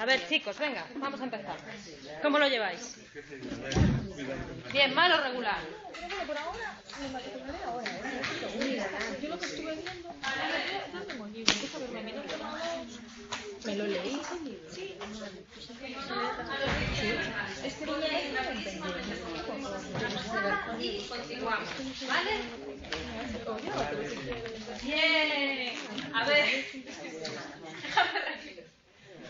A ver, chicos, venga, vamos a empezar. ¿Cómo lo lleváis? Bien, mal o regular. Por ahora me matricularé ahora. Yo lo que estuve viendo, no tengo libro, deja verme menos de me lo leí. Sí. Es que niña es una y continuamos, ¿vale? Bien. A ver.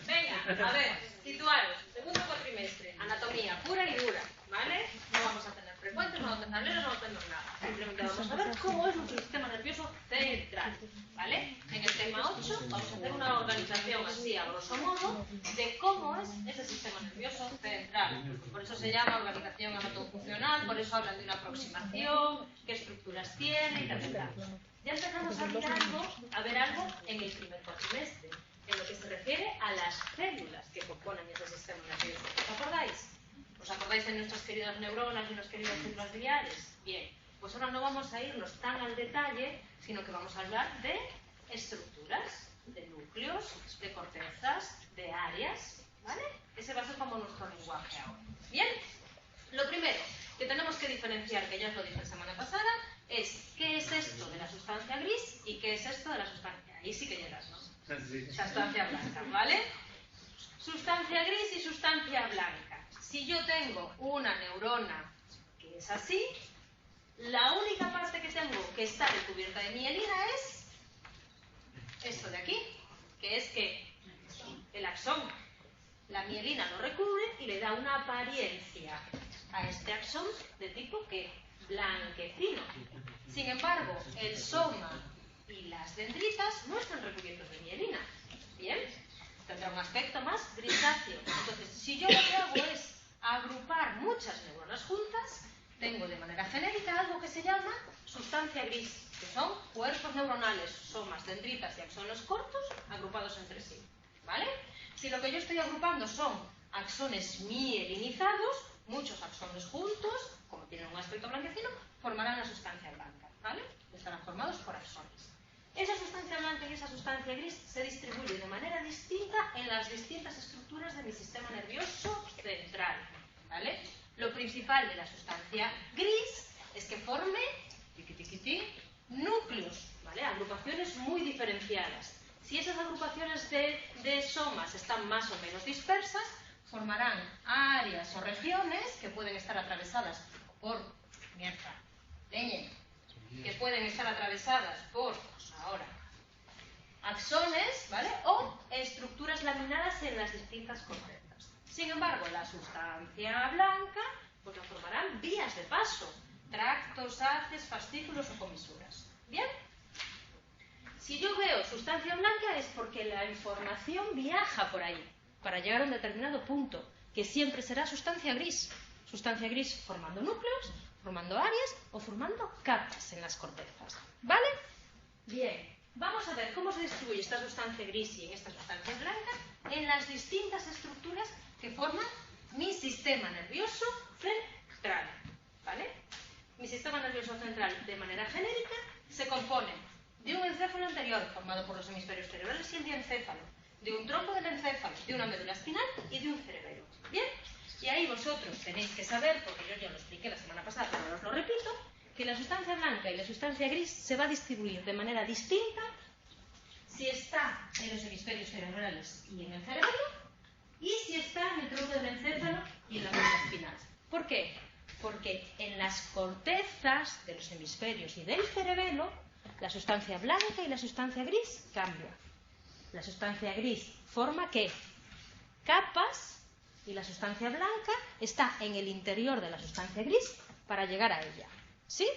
Venga, a ver, situaros. Segundo cuatrimestre, anatomía pura y dura, ¿vale? No vamos a tener frecuentes, no vamos a tener tableros, no vamos a tener nada. Simplemente vamos a ver cómo es nuestro sistema nervioso central, ¿vale? En el tema 8 vamos a hacer una organización así, a grosso modo, de cómo es ese sistema nervioso central. Por eso se llama organización anatomofuncional, por eso hablan de una aproximación, qué estructuras tiene y tal. Ya empezamos a ver algo en el primer cuatrimestre, en lo que se refiere a las células que componen ese sistema nervioso. ¿Os acordáis? ¿Os acordáis de nuestras queridas neuronas y nuestras queridas células gliales? Bien, pues ahora no vamos a irnos tan al detalle, sino que vamos a hablar de estructuras, de núcleos, de cortezas, de áreas, ¿vale? Ese va a ser como nuestro lenguaje ahora. Bien, lo primero que tenemos que diferenciar, que ya os lo dije la semana pasada, es qué es esto de la sustancia gris y qué es esto de la sustancia. Ahí sí que llegas, ¿no? Sustancia blanca, ¿vale? Sustancia gris y sustancia blanca. Si yo tengo una neurona que es así, la única parte que tengo que está recubierta de mielina es esto de aquí, que es que el axón, la mielina lo recubre y le da una apariencia a este axón de tipo que blanquecino. Sin embargo, el soma y las dendritas no están recubiertos de mielina. Bien, tendrá un aspecto más grisáceo. Entonces, si yo lo que hago es agrupar muchas neuronas juntas, tengo de manera genérica algo que se llama sustancia gris, que son cuerpos neuronales, somas, dendritas y axones cortos agrupados entre sí. ¿Vale? Si lo que yo estoy agrupando son axones mielinizados, muchos axones juntos, como tienen un aspecto blanquecino, formarán la sustancia blanca. ¿Vale? Estarán formados por axones. Esa sustancia blanca y esa sustancia gris se distribuyen de manera distinta en las distintas estructuras de mi sistema nervioso central. ¿Vale? Lo principal de la sustancia gris es que forme núcleos, ¿vale? Agrupaciones muy diferenciadas. Si esas agrupaciones de somas están más o menos dispersas, formarán áreas o regiones que pueden estar atravesadas por que pueden estar atravesadas por axones, ¿vale? O estructuras laminadas en las distintas cortezas. Sin embargo, la sustancia blanca, pues la formarán vías de paso, tractos, haces, fascículos o comisuras. ¿Bien? Si yo veo sustancia blanca es porque la información viaja por ahí para llegar a un determinado punto, que siempre será sustancia gris. Sustancia gris formando núcleos, formando áreas o formando capas en las cortezas. ¿Vale? Bien, vamos a ver cómo se distribuye esta sustancia gris y en esta sustancia blanca en las distintas estructuras que forman mi sistema nervioso central. ¿Vale? Mi sistema nervioso central, de manera genérica, se compone de un encéfalo anterior, formado por los hemisferios cerebrales y el diencéfalo, de un tronco del encéfalo, de una médula espinal y de un cerebelo. ¿Bien? Y ahí vosotros tenéis que saber, porque yo ya lo expliqué la semana pasada, pero ahora os lo repito, que la sustancia blanca y la sustancia gris se va a distribuir de manera distinta si está en los hemisferios cerebrales y en el cerebelo, y si está en el tronco del encéfalo y en la médula espinal. ¿Por qué? Porque en las cortezas de los hemisferios y del cerebelo, la sustancia blanca y la sustancia gris cambian. La sustancia gris forma ¿qué? Capas, y la sustancia blanca está en el interior de la sustancia gris para llegar a ella. ¿Sí?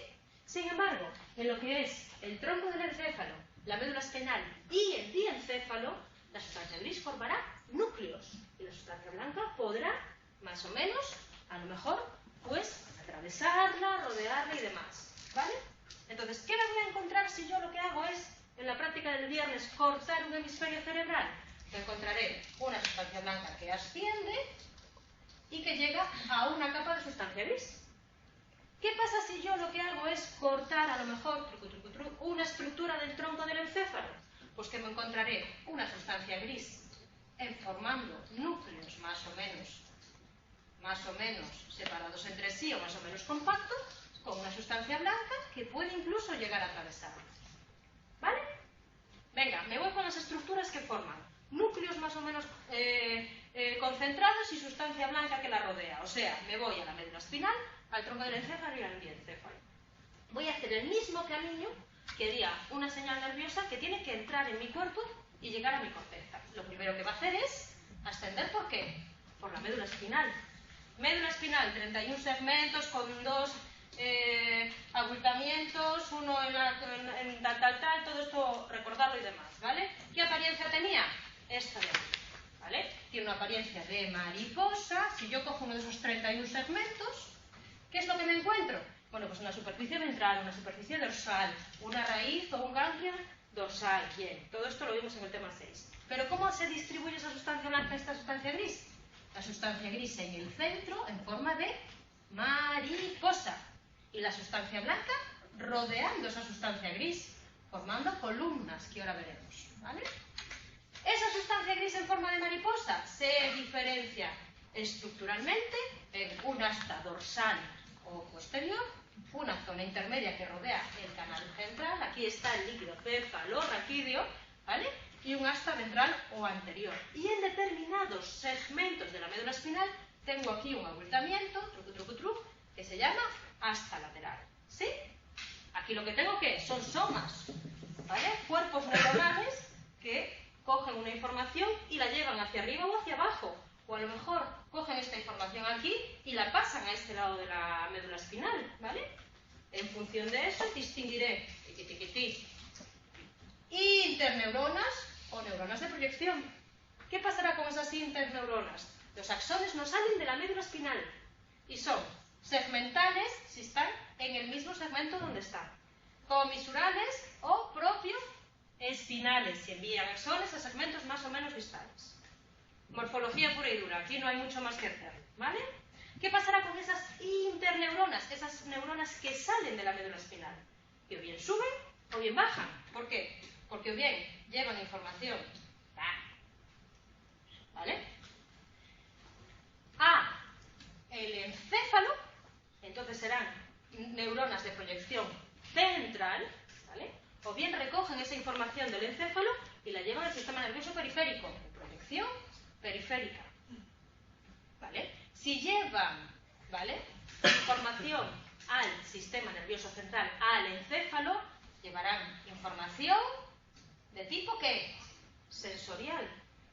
Sin embargo, en lo que es el tronco del encéfalo, la médula espinal y el diencéfalo, la sustancia gris formará núcleos y la sustancia blanca podrá, más o menos, a lo mejor, pues, atravesarla, rodearla y demás. ¿Vale? Entonces, ¿qué me voy a encontrar si yo lo que hago es, en la práctica del viernes, cortar un hemisferio cerebral? Me encontraré una sustancia blanca que asciende y que llega a una capa de sustancia gris. ¿Qué pasa si yo lo que hago es cortar, a lo mejor, una estructura del tronco del encéfalo? Pues que me encontraré una sustancia gris formando núcleos más o menos separados entre sí o más o menos compactos, con una sustancia blanca que puede incluso llegar a atravesarlo. ¿Vale? Venga, me voy con las estructuras que forman núcleos más o menos concentrados y sustancia blanca que la rodea. O sea, me voy a la médula espinal, al tronco del encéfalo y al diencéfalo. Voy a hacer el mismo camino que haría una señal nerviosa que tiene que entrar en mi cuerpo y llegar a mi corteza. Lo primero que va a hacer es ascender, ¿por qué? Por la médula espinal. Médula espinal, 31 segmentos con 2 abultamientos, uno en tal, todo esto recordarlo y demás, ¿vale? ¿Qué apariencia tenía? Esta de aquí, ¿vale? Tiene una apariencia de mariposa. Si yo cojo uno de esos 31 segmentos, ¿qué es lo que me encuentro? Bueno, pues una superficie ventral, una superficie dorsal, una raíz o un ganglio dorsal. Bien, todo esto lo vimos en el tema 6. Pero ¿cómo se distribuye esa sustancia blanca, esta sustancia gris? La sustancia gris en el centro en forma de mariposa. Y la sustancia blanca rodeando esa sustancia gris, formando columnas, que ahora veremos, ¿vale? Esa sustancia gris en forma de mariposa se diferencia estructuralmente en un asta dorsal o posterior, una zona intermedia que rodea el canal central, aquí está el líquido cefalorraquídeo, ¿vale? Y un asta ventral o anterior. Y en determinados segmentos de la médula espinal tengo aquí un abultamiento, que se llama asta lateral, ¿sí? Aquí lo que tengo que son somas, ¿vale? Cuerpos neuronales que cogen una información y la llevan hacia arriba o hacia abajo, o a lo mejor cogen esta información aquí y la pasan a este lado de la médula espinal, ¿vale? En función de eso distinguiré interneuronas o neuronas de proyección. ¿Qué pasará con esas interneuronas? Los axones no salen de la médula espinal y son segmentales si están en el mismo segmento donde están, comisurales o propio espinales si envían axones a segmentos más o menos distales. Morfología pura y dura, aquí no hay mucho más que hacer, ¿vale? ¿Qué pasará con esas interneuronas, esas neuronas que salen de la médula espinal? Que o bien suben o bien bajan. ¿Por qué? Porque o bien llevan información, ¿vale?, a el encéfalo, entonces serán neuronas de proyección central, ¿vale?, o bien recogen esa información del encéfalo y la llevan al sistema nervioso periférico, de proyección periférica, ¿vale? Si llevan, ¿vale?, información al sistema nervioso central, al encéfalo, llevarán información de tipo ¿qué? Sensorial.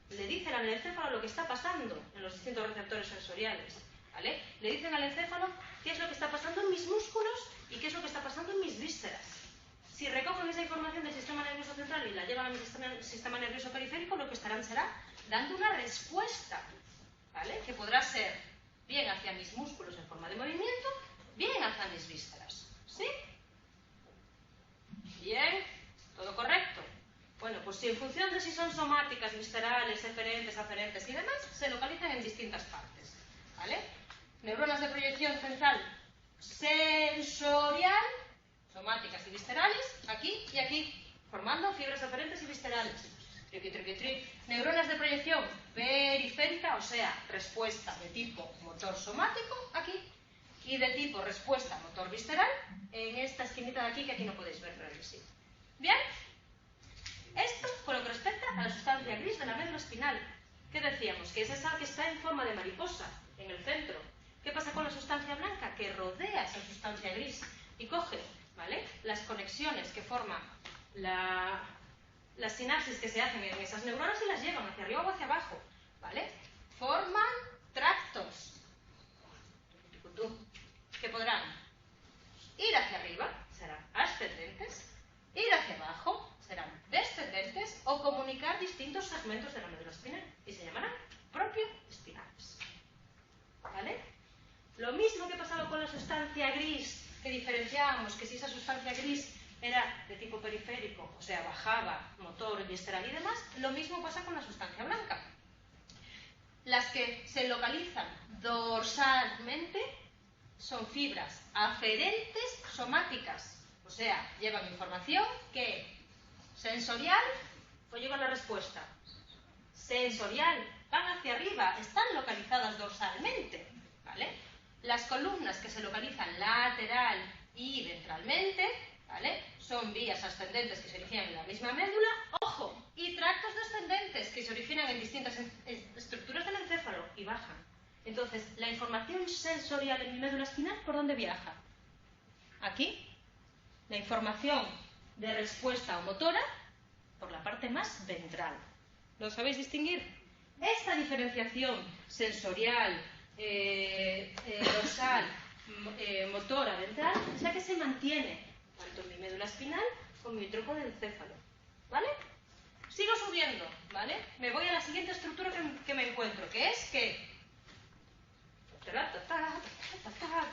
Le dicen al encéfalo lo que está pasando en los distintos receptores sensoriales, ¿vale? Le dicen al encéfalo qué es lo que está pasando en mis músculos y qué es lo que está pasando en mis vísceras. Si recogen esa información del sistema nervioso central y la llevan al sistema nervioso periférico, lo que estarán será dando una respuesta, ¿vale?, que podrá ser bien hacia mis músculos en forma de movimiento, bien hacia mis vísceras, ¿sí? Bien, todo correcto. Bueno, pues si en función de si son somáticas, viscerales, eferentes, aferentes y demás, se localizan en distintas partes, ¿vale? Neuronas de proyección central sensorial, somáticas y viscerales, aquí y aquí, formando fibras aferentes y viscerales. Neuronas de proyección periférica, o sea, respuesta de tipo motor somático, aquí, y de tipo respuesta motor visceral, en esta esquinita de aquí, que aquí no podéis ver, pero sí. ¿Bien? Esto con lo que respecta a la sustancia gris de la médula espinal. ¿Qué decíamos? Que es esa que está en forma de mariposa, en el centro. ¿Qué pasa con la sustancia blanca? Que rodea esa sustancia gris y coge, ¿vale?, las conexiones que forman las sinapsis que se hacen en esas neuronas y las llevan hacia arriba o hacia abajo, ¿vale? Forman tractos que podrán ir hacia arriba, serán ascendentes, ir hacia abajo, serán descendentes, o comunicar distintos segmentos de la médula espinal y se llamarán propioespinales, ¿vale? Lo mismo que pasaba con la sustancia gris, que diferenciábamos que si esa sustancia gris era de tipo periférico, o sea, bajaba, motor, visceral y demás, lo mismo pasa con la sustancia blanca. Las que se localizan dorsalmente son fibras aferentes somáticas, o sea, llevan información que sensorial, o llevan la respuesta sensorial, van hacia arriba, están localizadas dorsalmente, ¿vale? Las columnas que se localizan lateral y ventralmente, ¿vale? Son vías ascendentes que se originan en la misma médula, ojo, y tractos descendentes que se originan en distintas estructuras del encéfalo y bajan. Entonces, la información sensorial en mi médula espinal, ¿por dónde viaja? Aquí. La información de respuesta o motora por la parte más ventral. ¿Lo sabéis distinguir? Esta diferenciación sensorial, dorsal, motora, ventral, es la que se mantiene tanto en mi médula espinal como en mi tronco del encéfalo. ¿Vale? Sigo subiendo, ¿vale? Me voy a la siguiente estructura que me encuentro, que es que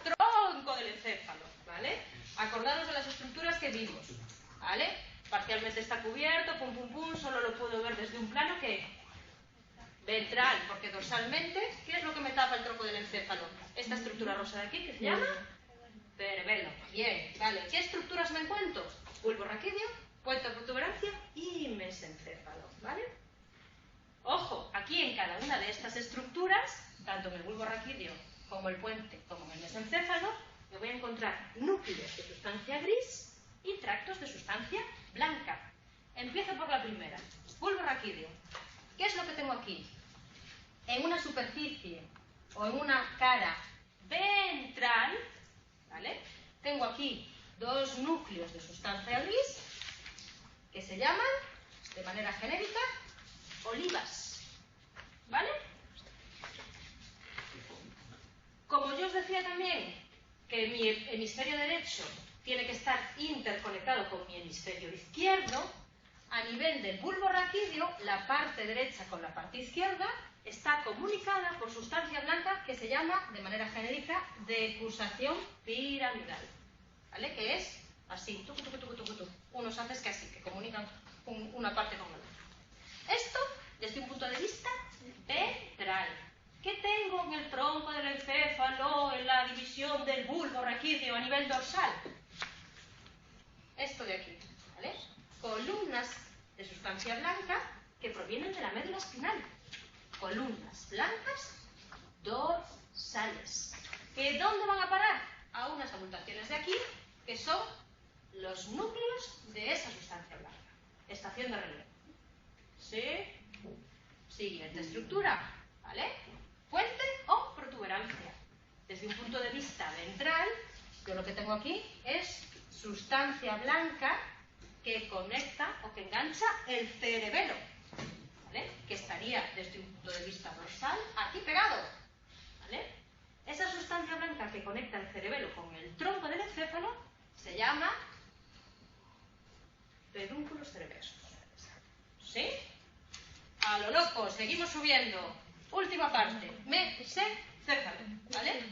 tronco del encéfalo, ¿vale? Acordaros de las estructuras que vimos, ¿vale? Parcialmente está cubierto, pum, pum, pum, solo lo puedo ver desde un plano que ventral, porque dorsalmente, ¿qué es lo que me tapa el tronco del encéfalo? Esta estructura rosa de aquí, que se llama cerebelo. Bien, ¿vale? ¿Qué estructuras me encuentro? Bulbo raquídeo, puente de protuberancia y mesencéfalo, ¿vale? Ojo, aquí en cada una de estas estructuras, tanto en el bulbo raquídeo como el puente como en el mesencéfalo, me voy a encontrar núcleos de sustancia gris y tractos de sustancia blanca. Empiezo por la primera, bulbo raquídeo. ¿Qué es lo que tengo aquí? En una superficie o en una cara ventral, ¿vale? Tengo aquí dos núcleos de sustancia gris que se llaman, de manera genérica, olivas, ¿vale? Como yo os decía también que mi hemisferio derecho tiene que estar interconectado con mi hemisferio izquierdo, a nivel del bulbo raquídeo, la parte derecha con la parte izquierda está comunicada por sustancia blanca que se llama, de manera genérica, decusación piramidal, ¿vale? Que es así, tucu, tucu, tucu, tucu, tucu. Unos haces que así, que comunican una parte con la otra. Esto, desde un punto de vista ventral. ¿Qué tengo en el tronco del encéfalo, en la división del bulbo raquídeo a nivel dorsal? Esto de aquí, ¿vale? Columnas de sustancia blanca que provienen de la médula espinal. Columnas blancas dorsales. ¿Que dónde van a parar? A unas abultaciones de aquí, que son los núcleos de esa sustancia blanca. Estación de relevo. ¿Sí? Siguiente estructura, ¿vale? Puente o protuberancia. Desde un punto de vista ventral, yo lo que tengo aquí es sustancia blanca que conecta o que engancha el cerebelo, ¿vale? Que estaría desde un punto de vista dorsal aquí pegado, ¿vale? Esa sustancia blanca que conecta el cerebelo con el tronco del encéfalo se llama pedúnculos cereberosos. ¿Sí? A lo loco, seguimos subiendo. Última parte, mesencéfalo, ¿vale?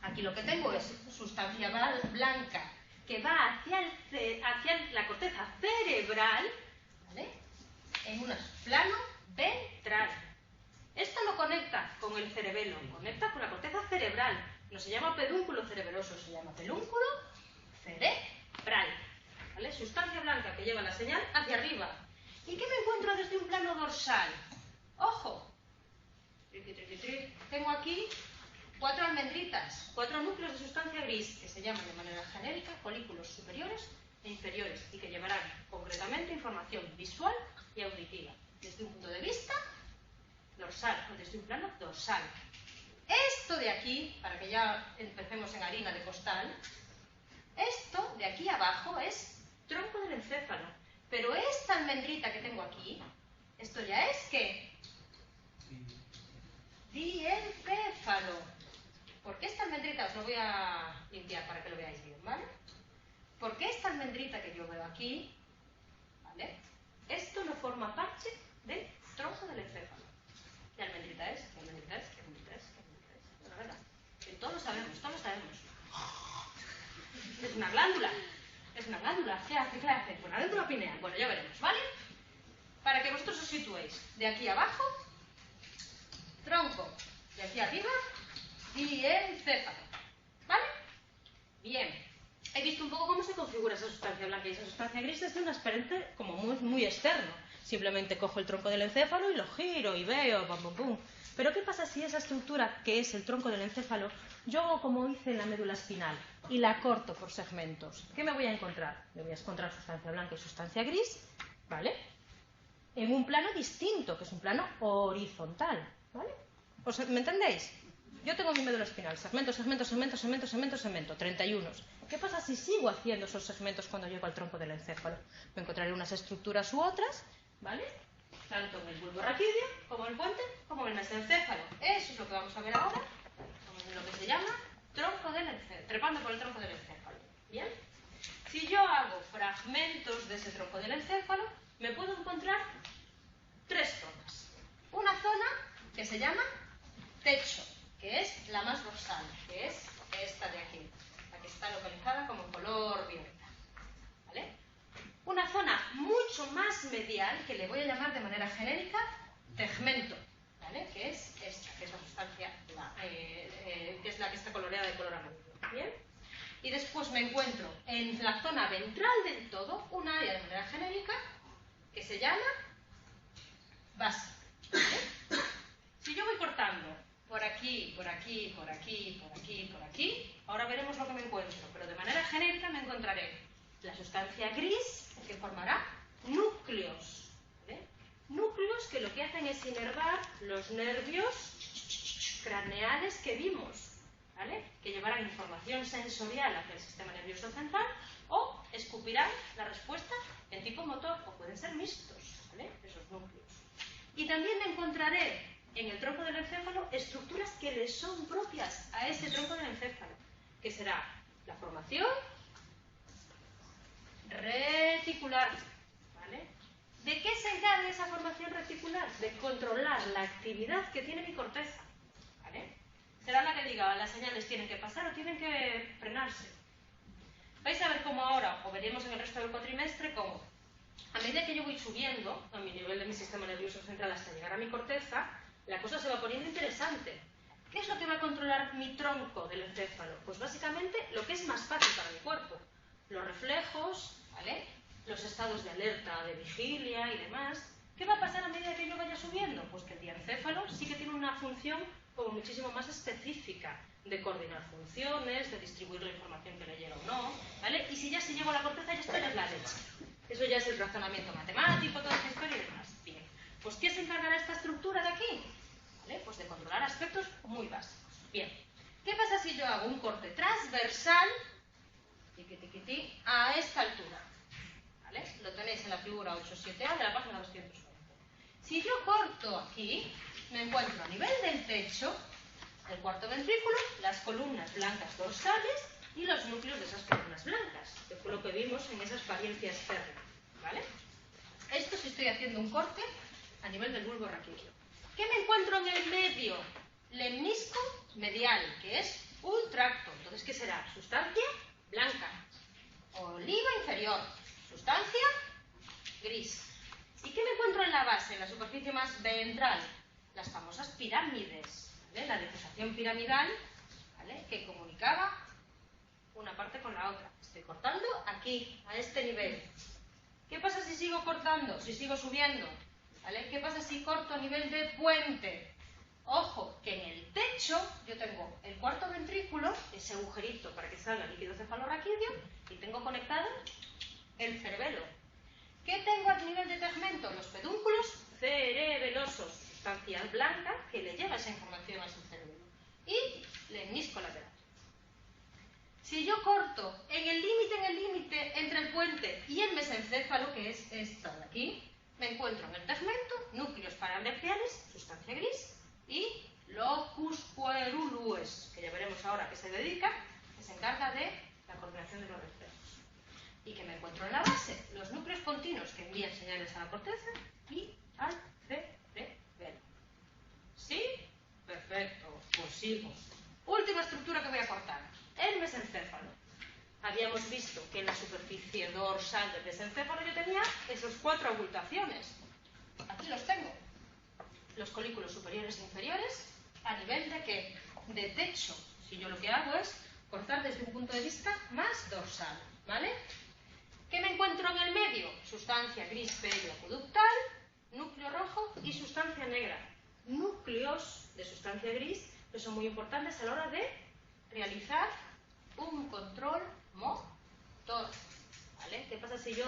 Aquí lo que tengo es sustancia blanca que va hacia la corteza cerebral, ¿vale? En un plano ventral. Esto no conecta con el cerebelo, conecta con la corteza cerebral. No se llama pedúnculo cereberoso, se llama pedúnculo cerebral, ¿vale? Sustancia blanca que lleva la señal hacia arriba. ¿Y qué me encuentro desde un plano dorsal? ¡Ojo! Tengo aquí 4 almendritas, 4 núcleos de sustancia gris que se llaman de manera genérica folículos superiores e inferiores y que llevarán concretamente información visual y auditiva desde un punto de vista dorsal o desde un plano dorsal. Esto de aquí, para que ya empecemos en harina de costal, esto de aquí abajo es tronco del encéfalo, pero esta almendrita que tengo aquí, esto ya es ¿qué? Diencéfalo. Porque esta almendrita, os lo voy a limpiar para que lo veáis bien, ¿vale? Porque esta almendrita que yo veo aquí, ¿vale? Esto no forma parte del tronco del encéfalo. ¿Qué almendrita es? ¿Qué almendrita es? ¿Qué almendrita es? ¿Qué almendrita es? Bueno, verdad. Todos lo sabemos, todos lo sabemos. Es una glándula. Es una glándula. ¿Qué hace? ¿Qué hace? Pues una glándula pineal. Bueno, ya veremos, ¿vale? Para que vosotros os situéis. De aquí abajo, tronco. De aquí arriba, diencéfalo. ¿Vale? Bien. He visto un poco cómo se configura esa sustancia blanca y esa sustancia gris desde un aspecto como muy externo. Simplemente cojo el tronco del encéfalo y lo giro y veo, pum, pum, pum. Pero ¿qué pasa si esa estructura, que es el tronco del encéfalo, yo hago como hice en la médula espinal y la corto por segmentos? ¿Qué me voy a encontrar? Me voy a encontrar sustancia blanca y sustancia gris, ¿vale? En un plano distinto, que es un plano horizontal, ¿vale? ¿Me entendéis? Yo tengo mi médula espinal, segmento, segmento, segmento, segmento, segmento, segmento, 31. ¿Qué pasa si sigo haciendo esos segmentos cuando llego al tronco del encéfalo? Me encontraré unas estructuras u otras, ¿vale? Tanto en el bulbo raquídeo, como en el puente, como en el mesencéfalo. Eso es lo que vamos a ver ahora, como lo que se llama tronco del encéfalo, trepando por el tronco del encéfalo. ¿Bien? Si yo hago fragmentos de ese tronco del encéfalo, me puedo encontrar tres zonas. Una zona que se llama techo, que es la más dorsal, que es esta de aquí, la que está localizada como color violeta, ¿vale? Una zona mucho más medial, que le voy a llamar de manera genérica tegmento, ¿vale? Que es esta, que es la sustancia, que es la que está coloreada de color amarillo, ¿bien? Y después me encuentro en la zona ventral del todo, un área de manera genérica, que se llama base, ¿vale? Si yo voy cortando por aquí, por aquí, por aquí, por aquí, por aquí, ahora veremos lo que me encuentro, pero de manera genérica me encontraré la sustancia gris, que formará núcleos, ¿vale? Núcleos que lo que hacen es inervar los nervios craneales que vimos, ¿vale? Que llevarán información sensorial hacia el sistema nervioso central o escupirán la respuesta en tipo motor, o pueden ser mixtos, ¿vale? Esos núcleos. Y también me encontraré en el tronco del encéfalo estructuras que le son propias a ese tronco del encéfalo, que será la formación reticular, ¿vale? ¿De qué se encarga esa formación reticular? De controlar la actividad que tiene mi corteza, ¿vale? Será la que diga, las señales tienen que pasar o tienen que frenarse. Vais a ver cómo ahora, o veremos en el resto del cuatrimestre, cómo a medida que yo voy subiendo a mi nivel de mi sistema nervioso central hasta llegar a mi corteza, la cosa se va poniendo interesante. ¿Qué es lo que va a controlar mi tronco del encéfalo? Pues básicamente lo que es más fácil para mi cuerpo. Los reflejos, ¿vale? Los estados de alerta, de vigilia y demás. ¿Qué va a pasar a medida que yo vaya subiendo? Pues que el diencéfalo sí que tiene una función como muchísimo más específica de coordinar funciones, de distribuir la información que le llega o no, ¿vale? Y si ya se llego a la corteza, ya estoy en la leche. Eso ya es el razonamiento matemático, toda esta historia y demás. Bien, pues ¿qué se encargará esta estructura de aquí? ¿Vale? Pues de controlar aspectos muy básicos. Bien, ¿qué pasa si yo hago un corte transversal a esta altura? ¿Vale? Lo tenéis en la figura 8.7a de la página 220. Si yo corto aquí, me encuentro a nivel del techo, el cuarto ventrículo, las columnas blancas dorsales y los núcleos de esas columnas blancas, que fue lo que vimos en esas apariencias férreas, ¿vale? Esto si estoy haciendo un corte a nivel del bulbo raquídeo. ¿Qué me encuentro en el medio? Lemnisco medial, que es un tracto. Entonces, ¿qué será? Sustancia blanca. Oliva inferior. Sustancia gris. ¿Y qué me encuentro en la base, en la superficie más ventral? Las famosas pirámides, ¿vale? La decusación piramidal, ¿vale? Que comunicaba una parte con la otra. Estoy cortando aquí, a este nivel. ¿Qué pasa si sigo cortando? Si sigo subiendo, ¿vale? ¿Qué pasa si corto a nivel de puente? Ojo, que en el techo yo tengo el cuarto ventrículo, ese agujerito para que salga líquido cefalorraquídeo, y tengo conectado el cerebelo. ¿Qué tengo a nivel de tegmento? Los pedúnculos cerebelosos, sustancia blanca que le lleva esa información a su cerebelo. Y lemnisco lateral. Si yo corto en el límite entre el puente y el mesencéfalo, que es esta de aquí, me encuentro en el tegmento, núcleos parabrachiales, sustancia gris, y locus coeruleus, que ya veremos ahora a qué se dedica, que se encarga de la coordinación de los reflejos. Y que me encuentro en la base, los núcleos continuos que envían señales a la corteza y al cerebelo. ¿Sí? Perfecto, pues sigo. Última estructura que voy a cortar, el mesencéfalo. Habíamos visto que en la superficie dorsal del mesencéfalo yo tenía esas 4 abultaciones. Aquí los tengo. Los colículos superiores e inferiores, a nivel de ¿qué? De techo. Si yo lo que hago es cortar desde un punto de vista más dorsal, ¿vale? ¿Qué me encuentro en el medio? Sustancia gris pelio acuductal núcleo rojo y sustancia negra. Núcleos de sustancia gris que son muy importantes a la hora de realizar un control motor. ¿Vale? ¿Qué pasa si yo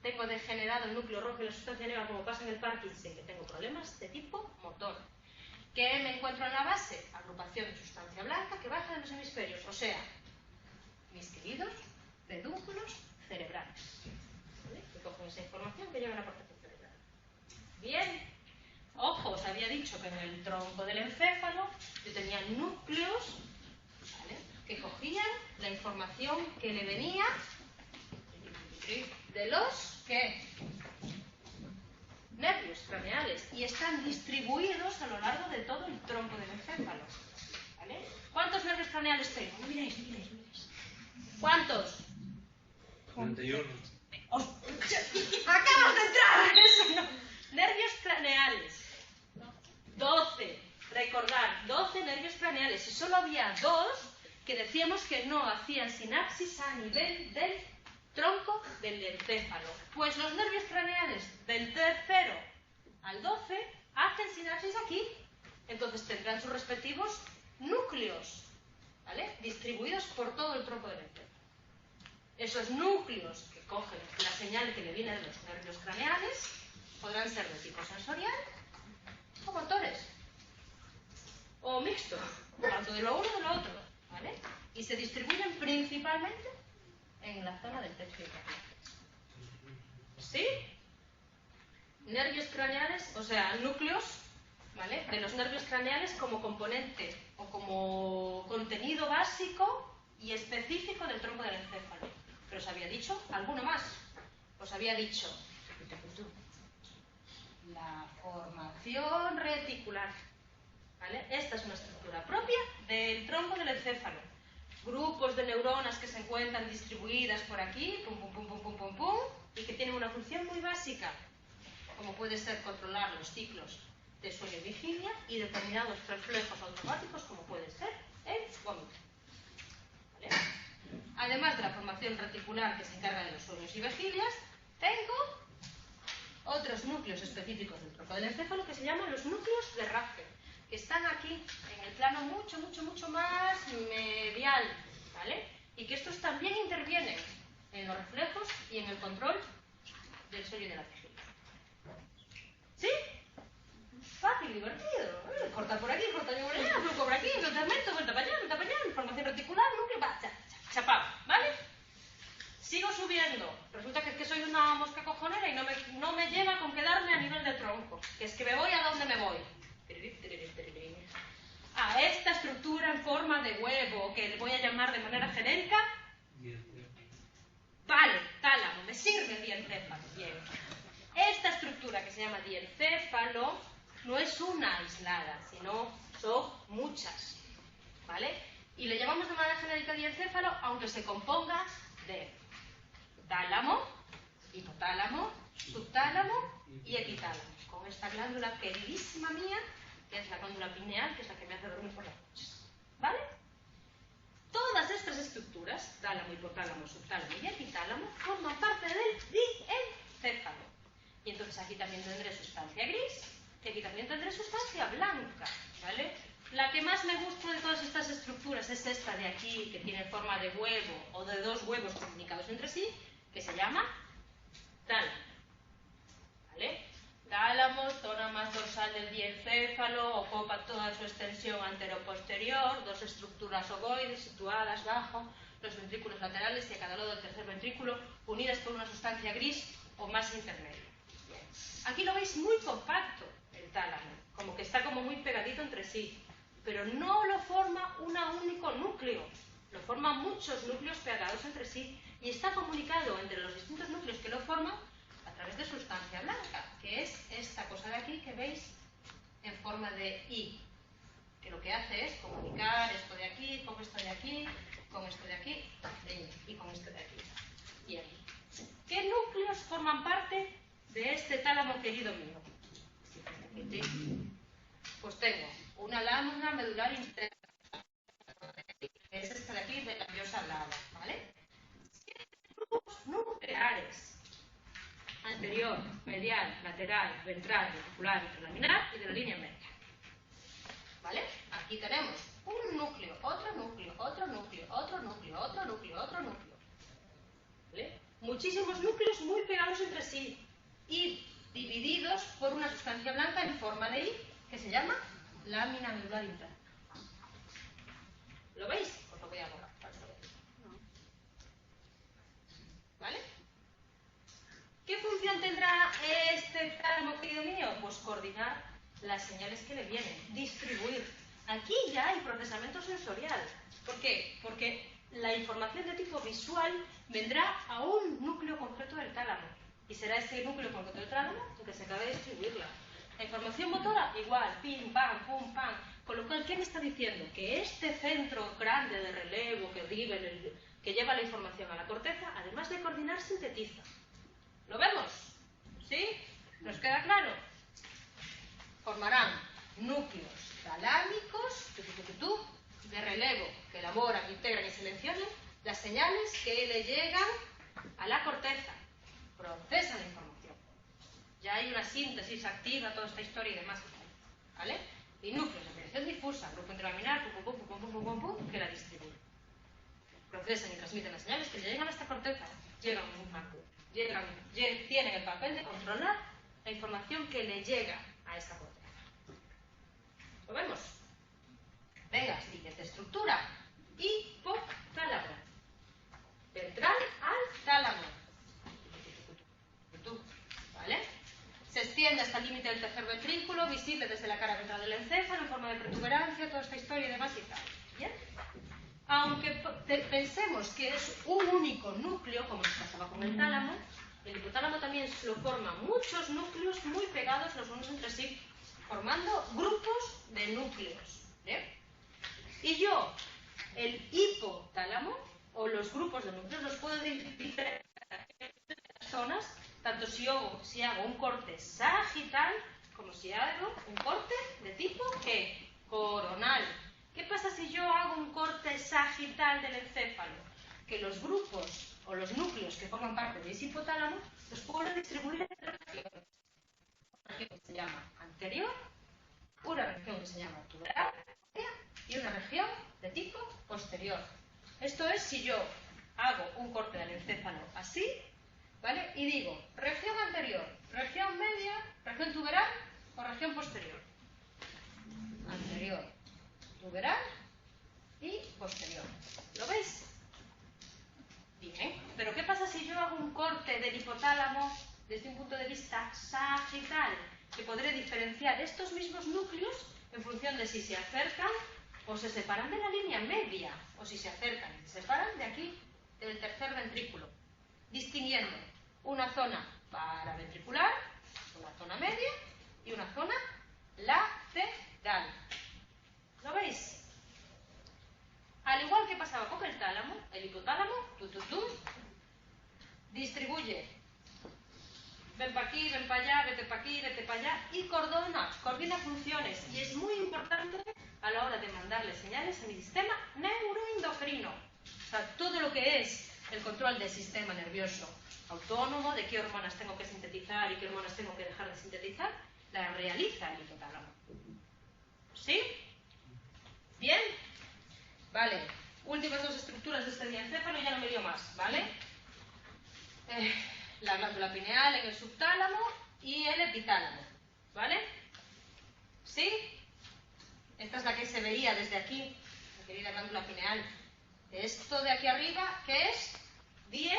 tengo degenerado el núcleo rojo y la sustancia negra como pasa en el Parkinson? Que tengo problemas de tipo motor. ¿Qué me encuentro en la base? Agrupación de sustancia blanca que baja de los hemisferios, o sea, mis queridos pedúnculos cerebrales. ¿Vale? Que cogen esa información que llega a la corteza cerebral. Bien, ojo, os había dicho que en el tronco del encéfalo yo tenía núcleos, ¿vale?, que cogían la información que le venía de los nervios craneales y están distribuidos a lo largo de todo el tronco del encéfalo. ¿Vale? ¿Cuántos nervios craneales tengo? Miréis. ¿Cuántos? 41. ¡Acabas de entrar! Eso no. Nervios craneales. 12. Recordad, 12 nervios craneales. Y solo había 2 que decíamos que no hacían sinapsis a nivel del tronco del encéfalo. Pues los nervios craneales del 3 al 12 hacen sinapsis aquí. Entonces tendrán sus respectivos núcleos, ¿vale?, distribuidos por todo el tronco del encéfalo. Esos núcleos que cogen la señal que le viene de los nervios craneales podrán ser de tipo sensorial o motores, o mixto, tanto de lo uno como de lo otro, ¿vale? Y se distribuyen principalmente en la zona del techo hipofisario. ¿Sí? Nervios craneales, o sea, núcleos, ¿vale?, de los nervios craneales como componente o como contenido básico y específico del tronco del encéfalo. Pero os había dicho alguno más. Os había dicho la formación reticular, ¿vale? Esta es una estructura propia del tronco del encéfalo. Grupos de neuronas que se encuentran distribuidas por aquí, pum, pum, pum, pum, pum, pum, pum, y que tienen una función muy básica, como puede ser controlar los ciclos de sueño y vigilia y determinados reflejos automáticos, como puede ser el vómito. ¿Vale? Además de la formación reticular que se encarga de los sueños y vigilias, tengo otros núcleos específicos del tronco del encéfalo que se llaman los núcleos de Raffer, que están aquí en el plano mucho más medial, ¿vale? Y que estos también intervienen en los reflejos y en el control del sueño y de la vigilia. ¿Sí? Fácil, divertido. Corta por aquí, corta por allá, flujo por aquí, segmento, vuelta para allá, información reticular, núcleo, va, chapado, ¿vale? Sigo subiendo. Resulta que es que soy una mosca cojonera y no me lleva con quedarme a nivel de tronco, que es que me voy a donde me voy. A esta estructura en forma de huevo, que le voy a llamar de manera genérica. Vale, tálamo, me sirve el diencéfalo. Bien. Esta estructura que se llama diencéfalo no es una aislada, sino son muchas, ¿vale? Y le llamamos de manera genérica diencéfalo, aunque se componga de tálamo, hipotálamo, subtálamo y epitálamo, con esta glándula queridísima mía, que es la glándula pineal, que es la que me hace dormir por las noches, ¿vale? Todas estas estructuras, tálamo, hipotálamo, subtálamo y epitálamo, forman parte del diencéfalo. Y entonces aquí también tendré sustancia gris, y aquí también tendré sustancia blanca, ¿vale? La que más me gusta de todas estas estructuras es esta de aquí, que tiene forma de huevo o de dos huevos comunicados entre sí, que se llama tálamo, ¿vale? Tálamo, zona más dorsal del diencéfalo, ocupa toda su extensión antero-posterior, dos estructuras ovoides situadas bajo los ventrículos laterales y a cada lado del tercer ventrículo, unidas por una sustancia gris o más intermedia. Bien. Aquí lo veis muy compacto, el tálamo, como que está como muy pegadito entre sí, pero no lo forma un único núcleo, lo forman muchos núcleos pegados entre sí y está comunicado entre los distintos núcleos que lo forman a través de sustancia blanca, que es esta cosa de aquí que veis en forma de I, que lo que hace es comunicar esto de aquí, con esto de aquí, con esto de aquí y con esto de aquí y aquí. ¿Qué núcleos forman parte de este tálamo querido mío? Pues tengo una lámina medular interna, es esta de aquí de la que os hablaba, ¿vale? Grupos nucleares. anterior, medial, lateral, ventral, reticular, interlaminar y de la línea media. ¿Vale? Aquí tenemos un núcleo, otro núcleo, otro núcleo, otro núcleo, otro núcleo, otro núcleo. ¿Vale? Muchísimos núcleos muy pegados entre sí y divididos por una sustancia blanca en forma de I que se llama lámina medular interna. ¿Lo veis? Os lo voy a borrar para que lo veáis. ¿Vale? ¿Qué función tendrá este tálamo, querido mío? Pues coordinar las señales que le vienen, distribuir. Aquí ya hay procesamiento sensorial. ¿Por qué? Porque la información de tipo visual vendrá a un núcleo concreto del tálamo. Y será ese núcleo concreto del tálamo el que se acabe de distribuirla. La información motora, igual, pim, pam, pum, pam. Con lo cual, ¿qué me está diciendo? Que este centro grande de relevo que lleva la información a la corteza, además de coordinar, sintetiza. ¿Lo vemos? ¿Sí? ¿Nos queda claro? Formarán núcleos talámicos de relevo que elaboran, integran y seleccionan las señales que le llegan a la corteza. Procesan la información. Ya hay una síntesis activa, toda esta historia y demás. ¿Vale? Y núcleos de mediación difusa, grupo interlaminar, que la distribuyen. Procesan y transmiten las señales que le llegan a esta corteza. Llegan a un marco. Tienen el papel de controlar la información que le llega a esta corteza. ¿Lo vemos? Venga, siguiente estructura. Hipotálamo. Ventral al tálamo. ¿Vale? Se extiende hasta el límite del tercer ventrículo, visible desde la cara ventral del encéfalo, en forma de protuberancia, toda esta historia y demás y tal. ¿Bien? Aunque pensemos que es un único núcleo, como nos pasaba con el tálamo, el hipotálamo también lo forma muchos núcleos muy pegados los unos entre sí, formando grupos de núcleos. ¿Bien? Y yo, el hipotálamo, o los grupos de núcleos, los puedo dividir en zonas, tanto si hago un corte sagital, como si hago un corte de tipo ¿qué? Coronal. ¿Qué pasa si yo hago un corte sagital del encéfalo? Que los grupos o los núcleos que forman parte de ese hipotálamo los puedo distribuir en tres regiones. Una región que se llama anterior, una región que se llama tuberal y una región de tipo posterior. Esto es si yo hago un corte del encéfalo así, ¿vale? Y digo región anterior, región media, región tuberal o región posterior. Anterior, tuberal y posterior. ¿Lo veis? Bien. Pero ¿qué pasa si yo hago un corte del hipotálamo desde un punto de vista sagital? Que podré diferenciar estos mismos núcleos en función de si se acercan o se separan de la línea media, o si se acercan y se separan de aquí, del tercer ventrículo, distinguiendo una zona paraventricular, una zona media y una zona lateral. ¿Lo veis? Al igual que pasaba con el tálamo, el hipotálamo, distribuye. Ven para aquí, ven para allá, vete para aquí, vete para allá, y coordina funciones. Y es muy importante a la hora de mandarle señales a mi sistema neuroendocrino. O sea, todo lo que es el control del sistema nervioso autónomo, de qué hormonas tengo que sintetizar y qué hormonas tengo que dejar de sintetizar, la realiza el hipotálamo. ¿Sí? ¿Bien? Vale. Últimas dos estructuras de este diencéfalo y ya no me dio más, ¿vale? La glándula pineal en el subtálamo y el epitálamo, ¿vale? ¿Sí? Esta es la que se veía desde aquí, la querida glándula pineal. Esto de aquí arriba, ¿qué es? Die,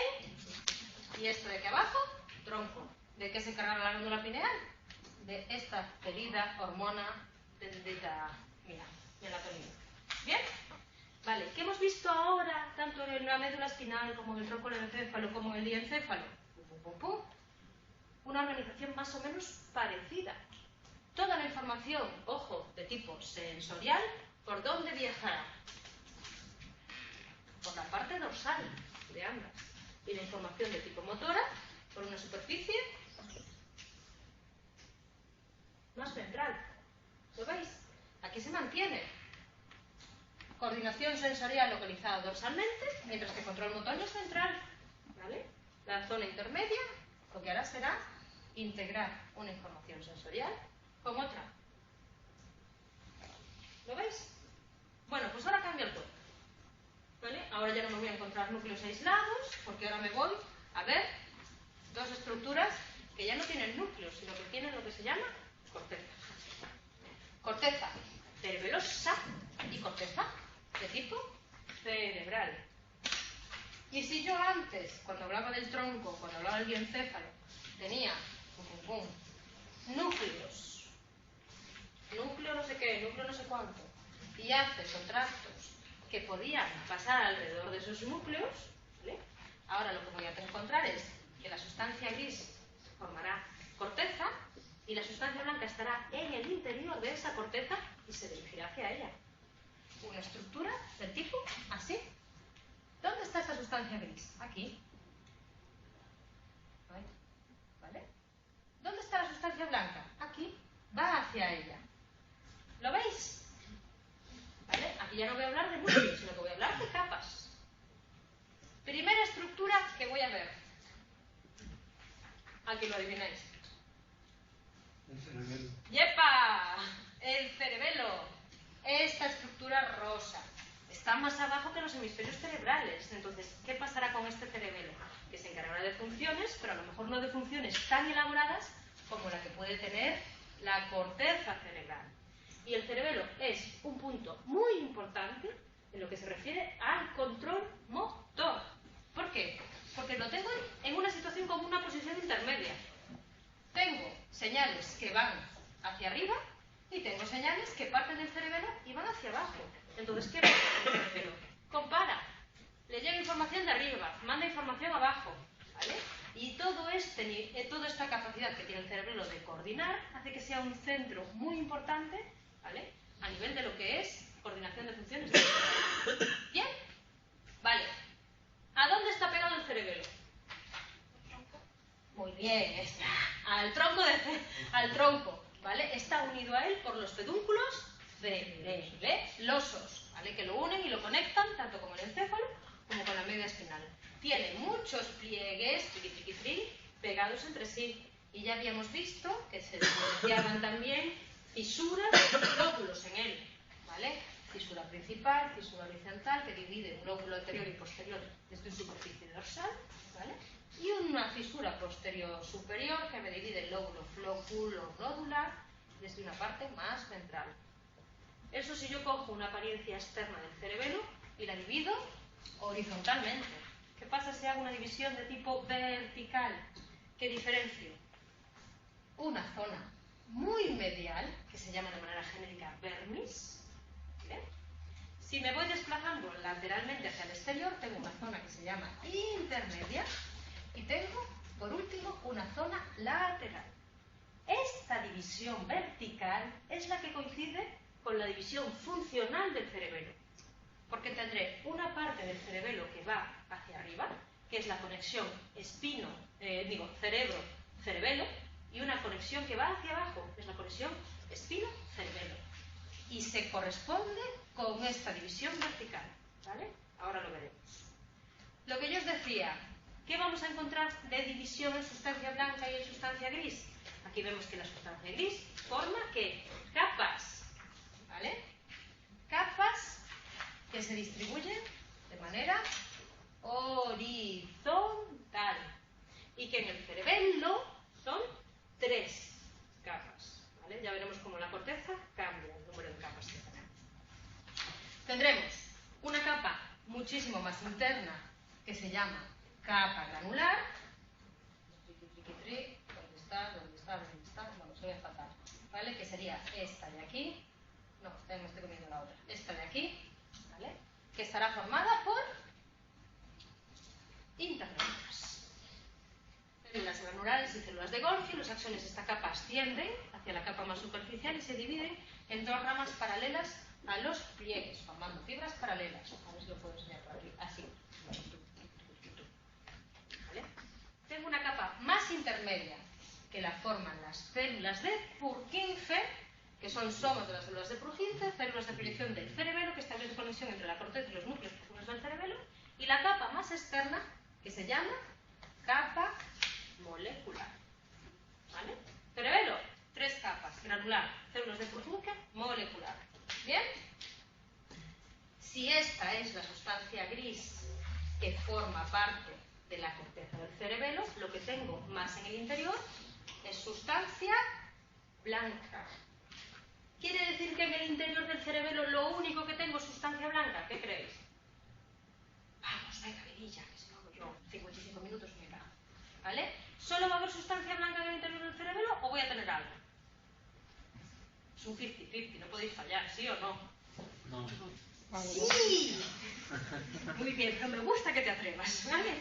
y esto de aquí abajo, tronco. ¿De qué se encarga la glándula pineal? De esta querida hormona bendita, mira, melatonina. ¿Bien? Vale, ¿qué hemos visto ahora, tanto en la médula espinal como en el tronco del encéfalo como en el diencéfalo? Una organización más o menos parecida. Toda la información, ojo, de tipo sensorial, ¿por dónde viajará? Por la parte dorsal de ambas. Y la información de tipo motora, por una superficie más ventral. ¿Lo veis? Aquí se mantiene. Coordinación sensorial localizada dorsalmente, mientras que control motor es central. ¿Vale? La zona intermedia lo que hará será integrar una información sensorial con otra. ¿Lo veis? Bueno, pues ahora cambia el cuerpo. ¿Vale? Ahora ya no me voy a encontrar núcleos aislados, porque ahora me voy a ver dos estructuras que ya no tienen núcleos, sino que tienen lo que se llama corteza. Corteza cerebelosa y corteza de tipo cerebral. Y si yo antes, cuando hablaba del tronco, cuando hablaba del diencéfalo, tenía núcleos, núcleo no sé qué, núcleo no sé cuánto, y haces o tractos que podían pasar alrededor de esos núcleos, ¿vale? Ahora lo que voy a encontrar es que la sustancia gris formará corteza y la sustancia blanca estará en el interior de esa corteza y se dirigirá hacia ella. Una estructura del tipo así. ¿Dónde está esa sustancia gris? Aquí. ¿Vale? ¿Dónde está la sustancia blanca? Aquí. Va hacia ella. ¿Lo veis? ¿Vale? Aquí ya no voy a hablar de núcleos, sino que voy a hablar de capas. Primera estructura que voy a ver. Aquí lo adivináis. El cerebelo. ¡Yepa! El cerebelo. Esta estructura rosa está más abajo que los hemisferios cerebrales. Entonces, ¿qué pasará con este cerebelo? Que se encargará de funciones, pero a lo mejor no de funciones tan elaboradas como la que puede tener la corteza cerebral. Y el cerebelo es un punto muy importante en lo que se refiere al control motor. ¿Por qué? Porque lo tengo en una situación como una posición intermedia. Tengo señales que van hacia arriba y tengo señales que parten del cerebelo y van hacia abajo. Entonces, ¿qué pasa con el cerebelo? Compara. Le llega información de arriba, manda información abajo, ¿vale? Y toda esta capacidad que tiene el cerebelo de coordinar hace que sea un centro muy importante, ¿vale? A nivel de lo que es coordinación de funciones. ¿Bien? Vale. ¿A dónde está pegado el cerebelo? Muy bien, está. Al tronco, ¿vale? Está unido a él por los pedúnculos cerebelosos, ¿vale? Que lo unen y lo conectan tanto con el encéfalo como con la médula espinal. Tiene muchos pliegues pegados entre sí. Y ya habíamos visto que se diferenciaban también fisuras y lóbulos en él, ¿vale? Fisura principal, fisura horizontal, que divide un lóbulo anterior y posterior desde su superficie dorsal, ¿vale? Y una fisura posterior superior que me divide el lóbulo floculonodular desde una parte más ventral. Eso si yo cojo una apariencia externa del cerebelo y la divido horizontalmente. ¿Qué pasa si hago una división de tipo vertical? ¿Qué diferencio? Una zona muy medial, que se llama de manera genérica vermis, ¿vale? Si me voy desplazando lateralmente hacia el exterior, tengo una zona que se llama intermedia y tengo, por último, una zona lateral. Esta división vertical es la que coincide con la división funcional del cerebelo, porque tendré una parte del cerebelo que va hacia arriba, que es la conexión cerebro-cerebelo, y una conexión que va hacia abajo, que es la conexión espino-cerebelo. Y se corresponde con esta división vertical, ¿vale? Ahora lo veremos. Lo que yo os decía, ¿qué vamos a encontrar de división en sustancia blanca y en sustancia gris? Aquí vemos que la sustancia gris forma ¿qué? Capas, ¿vale? Capas que se distribuyen de manera horizontal y que en el cerebelo son 3 capas, ¿vale? Ya veremos cómo la corteza cambia el número de capas que tenemos. Tendremos una capa muchísimo más interna que se llama capa granular. ¿Dónde está? Bueno, se ve fatal, ¿vale? Que sería esta de aquí. No, me estoy comiendo la otra. Esta de aquí, ¿vale? Que estará formada por interneurons. Células granulares y células de Golgi. Los axones de esta capa ascienden hacia la capa más superficial y se dividen en 2 ramas paralelas a los pliegues, formando fibras paralelas. A ver si lo puedo enseñar por aquí. Así. ¿Vale? Tengo una capa más intermedia que la forman las células de Purkinje, que son somos de las células de Purkinje, células de proyección del cerebelo que establecen conexión entre la corteza y los núcleos profundos del cerebelo, y la capa más externa que se llama capa molecular. ¿Vale? Cerebelo, 3 capas, granular, células de Purkinje, molecular. ¿Bien? Si esta es la sustancia gris que forma parte de la corteza del cerebelo, lo que tengo más en el interior es sustancia blanca. ¿Quiere decir que en el interior del cerebelo lo único que tengo es sustancia blanca? ¿Qué creéis? Vamos, venga, Virilla, que si no hago yo 55 minutos me cago. ¿Vale? ¿Solo va a haber sustancia blanca en el interior del cerebelo o voy a tener algo? Es un 50-50, no podéis fallar, ¿sí o no? No. ¡Sí! Muy bien, pero me gusta que te atrevas, ¿vale?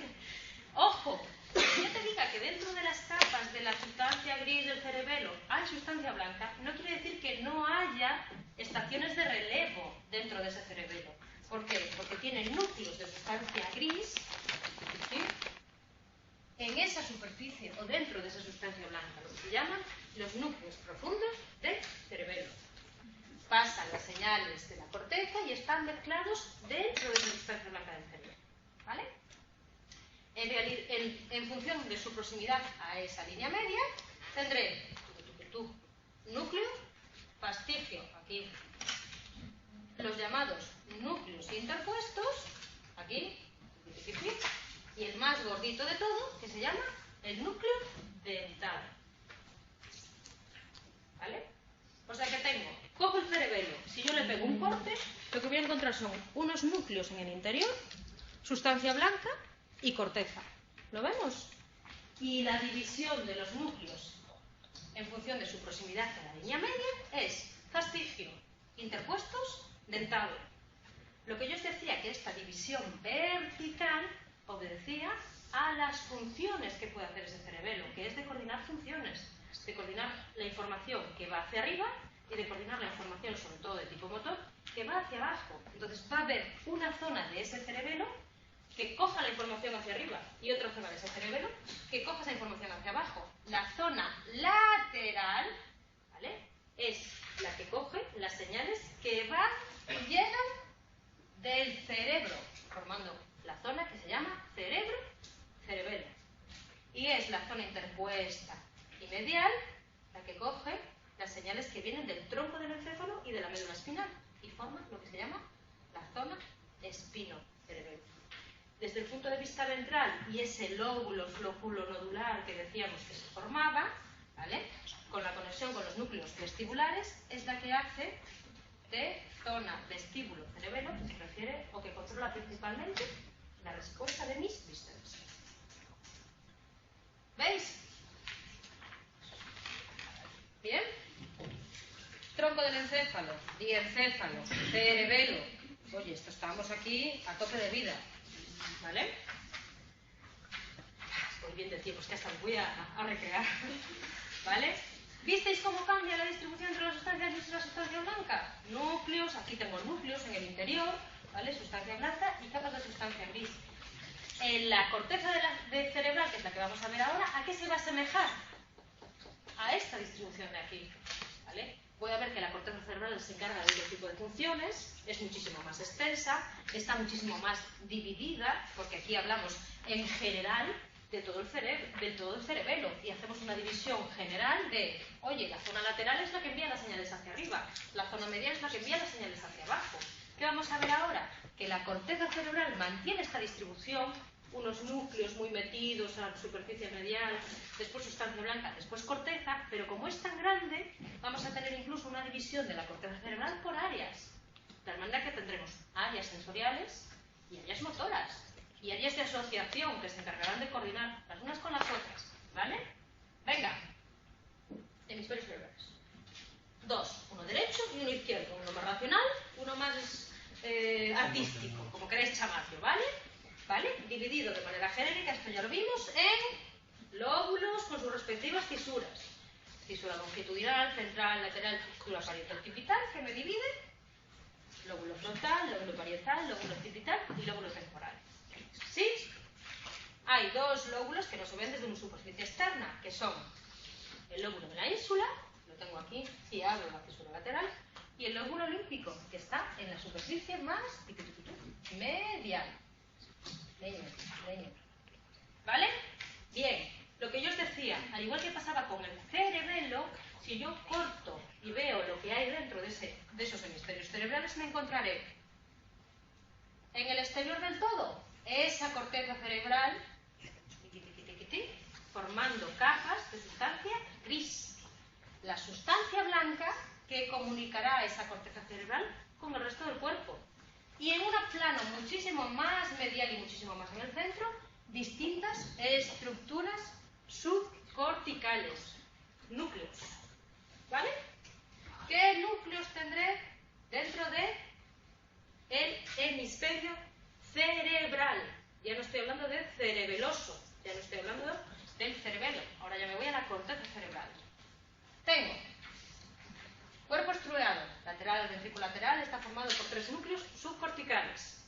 Ojo, si yo te diga que dentro de las capas de la sustancia gris del cerebelo hay sustancia blanca, no quiere decir que no haya estaciones de relevo dentro de ese cerebelo. ¿Por qué? Porque tiene núcleos de sustancia gris, ¿sí?, en esa superficie o dentro de esa sustancia blanca, lo que se llaman los núcleos profundos del cerebelo. Pasan las señales de la corteza y están mezclados dentro de esa sustancia blanca del cerebro. ¿Vale? En función de su proximidad a esa línea media, tendré núcleo, fascicio, aquí, los llamados núcleos interpuestos, aquí, y el más gordito de todo, que se llama el núcleo dental. ¿Vale? O sea que tengo, cojo el cerebelo, si yo le pego un corte, lo que voy a encontrar son unos núcleos en el interior, sustancia blanca y corteza. ¿Lo vemos? Y la división de los núcleos en función de su proximidad a la línea media es fascicio, interpuestos, dentado. Lo que yo os decía que esta división vertical obedecía a las funciones que puede hacer ese cerebelo, que es de coordinar funciones, de coordinar la información que va hacia arriba y de coordinar la información, sobre todo de tipo motor, que va hacia abajo. Entonces va a haber una zona de ese cerebelo que coja la información hacia arriba y otra zona de ese cerebelo que coja esa información hacia abajo. La zona lateral, ¿vale?, es la que coge las señales que van y llegan del cerebro, formando la zona que se llama cerebelo. Y es la zona interpuesta y medial la que coge las señales que vienen del tronco del encéfalo y de la médula espinal y forma lo que se llama la zona espinocerebelo. Desde el punto de vista ventral y ese lóbulo floculonodular que decíamos que se formaba, ¿vale?, con la conexión con los núcleos vestibulares, es la que hace de zona vestíbulo-cerebelo, que se refiere o que controla principalmente la respuesta de mis vísceras. ¿Veis? ¿Bien? Tronco del encéfalo, diencéfalo, cerebelo. Oye, estamos aquí a tope de vida. ¿Vale? Estoy bien de tiempo, es que hasta me voy a recrear. ¿Vale? ¿Visteis cómo cambia la distribución entre las sustancias gris y la sustancia blanca? Núcleos, aquí tengo núcleos en el interior, ¿vale?, sustancia blanca y capas de sustancia gris. En la corteza de cerebral, que es la que vamos a ver ahora, ¿a qué se va a asemejar? A esta distribución de aquí, ¿vale? Voy a ver que la corteza cerebral se encarga de otro tipo de funciones, es muchísimo más extensa, está muchísimo más dividida, porque aquí hablamos en general de todo el cerebelo y hacemos una división general de, oye, la zona lateral es la que envía las señales hacia arriba, la zona medial es la que envía las señales hacia abajo. ¿Qué vamos a ver ahora? Que la corteza cerebral mantiene esta distribución, unos núcleos muy metidos a la superficie medial, después sustancia blanca, después corteza, pero como es tan grande, vamos a tener incluso una división de la corteza cerebral por áreas. De tal manera que tendremos áreas sensoriales y áreas motoras, y áreas de asociación que se encargarán de coordinar las unas con las otras. ¿Vale? Venga. Hemisferios cerebrales. Dos. Uno derecho y uno izquierdo. Uno más racional, uno más artístico, como queréis llamarlo, ¿vale? ¿Vale? Dividido de manera genérica, esto ya lo vimos, en lóbulos con sus respectivas fisuras. Fisura longitudinal, central, lateral, fisura parieto-occipital, que me divide. Lóbulo frontal, lóbulo parietal, lóbulo occipital y lóbulo temporal. ¿Sí? Hay dos lóbulos que no se ven desde una superficie externa, que son el lóbulo de la ínsula, lo tengo aquí, si abro la fisura lateral, y el lóbulo olímpico, que está en la superficie más medial. ¿Vale? Bien. Lo que yo os decía, al igual que pasaba con el cerebelo, si yo corto y veo lo que hay dentro de esos hemisferios cerebrales, me encontraré en el exterior del todo esa corteza cerebral formando capas de sustancia gris. La sustancia blanca que comunicará esa corteza cerebral con el resto del cuerpo. Y en un plano muchísimo más medial y muchísimo más en el centro, distintas estructuras subcorticales, núcleos. ¿Vale? ¿Qué núcleos tendré dentro de el hemisferio cerebral? Ya no estoy hablando de cerebeloso, ya no estoy hablando del cerebelo. Ahora ya me voy a la corteza cerebral. Tengo cuerpo estriado, lateral, el ventrículo lateral, está formado por 3 núcleos subcorticales.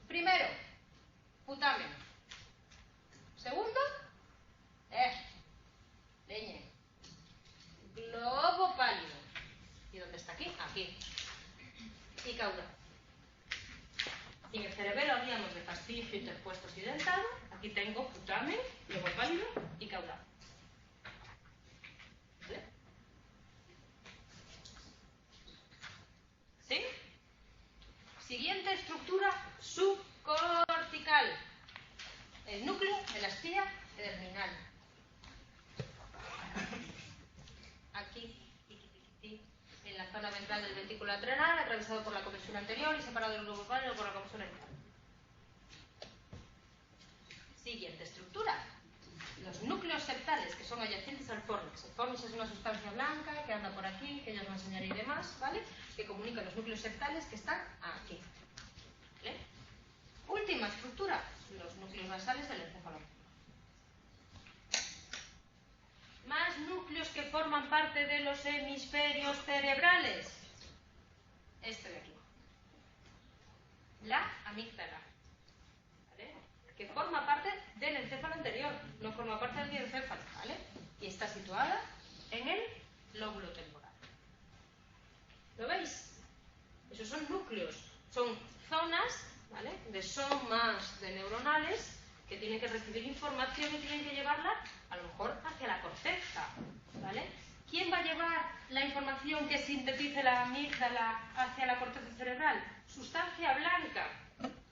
Primero, putamen. Segundo, leñe. Globo pálido. ¿Y dónde está aquí? Aquí. Y caudal. Y en el cerebelo habríamos de fascicio, interpuestos y dentado. Aquí tengo putamen, globo pálido y caudal. ¿Vale? ¿Sí? Siguiente estructura subcortical. El núcleo de la espía terminal. Aquí, en la zona ventral del ventrículo lateral, atravesado por la comisura anterior y separado del globo pálido por la comisura ventral. Siguiente estructura. Los núcleos septales, que son adyacentes al fornix. El fornix es una sustancia blanca que anda por aquí, que ya os enseñaré y demás, ¿vale? Que comunica los núcleos septales que están aquí. ¿Vale? Última estructura, los núcleos basales del encéfalo. Más núcleos que forman parte de los hemisferios cerebrales. Este de aquí. La amígdala. ¿Vale? Que forma parte del encéfalo anterior, no forma parte del diencéfalo, ¿vale? Y está situada en el lóbulo temporal. ¿Lo veis? Esos son núcleos, son zonas, ¿vale? De somas de neuronales que tienen que recibir información y tienen que llevarla, a lo mejor, hacia la corteza, ¿vale? ¿Quién va a llevar la información que sintetice la amígdala hacia la corteza cerebral? Sustancia blanca.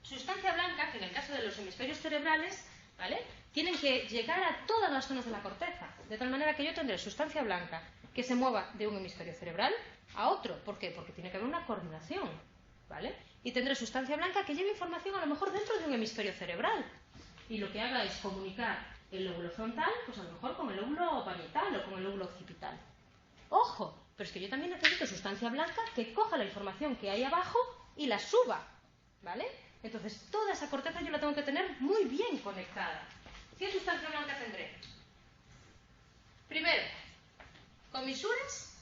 Sustancia blanca que en el caso de los hemisferios cerebrales, ¿vale? Tienen que llegar a todas las zonas de la corteza, de tal manera que yo tendré sustancia blanca que se mueva de un hemisferio cerebral a otro. ¿Por qué? Porque tiene que haber una coordinación, ¿vale? Y tendré sustancia blanca que lleve información a lo mejor dentro de un hemisferio cerebral. Y lo que haga es comunicar el lóbulo frontal, pues a lo mejor con el lóbulo parietal o con el lóbulo occipital. ¡Ojo! Pero es que yo también necesito sustancia blanca que coja la información que hay abajo y la suba, ¿vale? Entonces, toda esa corteza yo la tengo que tener muy bien conectada. ¿Qué sustancia blanca tendré? Primero, comisuras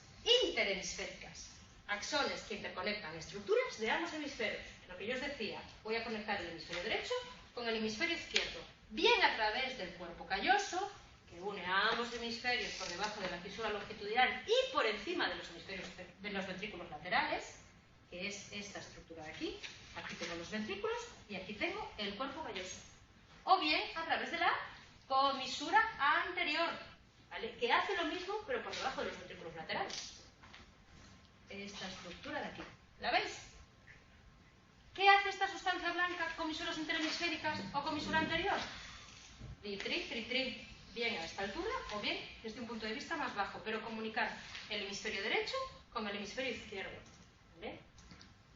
interhemisféricas. Axones que interconectan estructuras de ambos hemisferios. Lo que yo os decía, voy a conectar el hemisferio derecho con el hemisferio izquierdo, bien a través del cuerpo calloso, que une a ambos hemisferios por debajo de la fisura longitudinal y por encima de los hemisferios de los ventrículos laterales, que es esta estructura de aquí. Aquí tengo los ventrículos y aquí tengo el cuerpo calloso. O bien a través de la comisura anterior, ¿vale? Que hace lo mismo pero por debajo de los ventrículos laterales. Esta estructura de aquí. ¿La veis? ¿Qué hace esta sustancia blanca? ¿Comisuras interhemisféricas o comisura anterior? Tri. Bien a esta altura o bien desde un punto de vista más bajo, pero comunicar el hemisferio derecho con el hemisferio izquierdo. ¿Vale?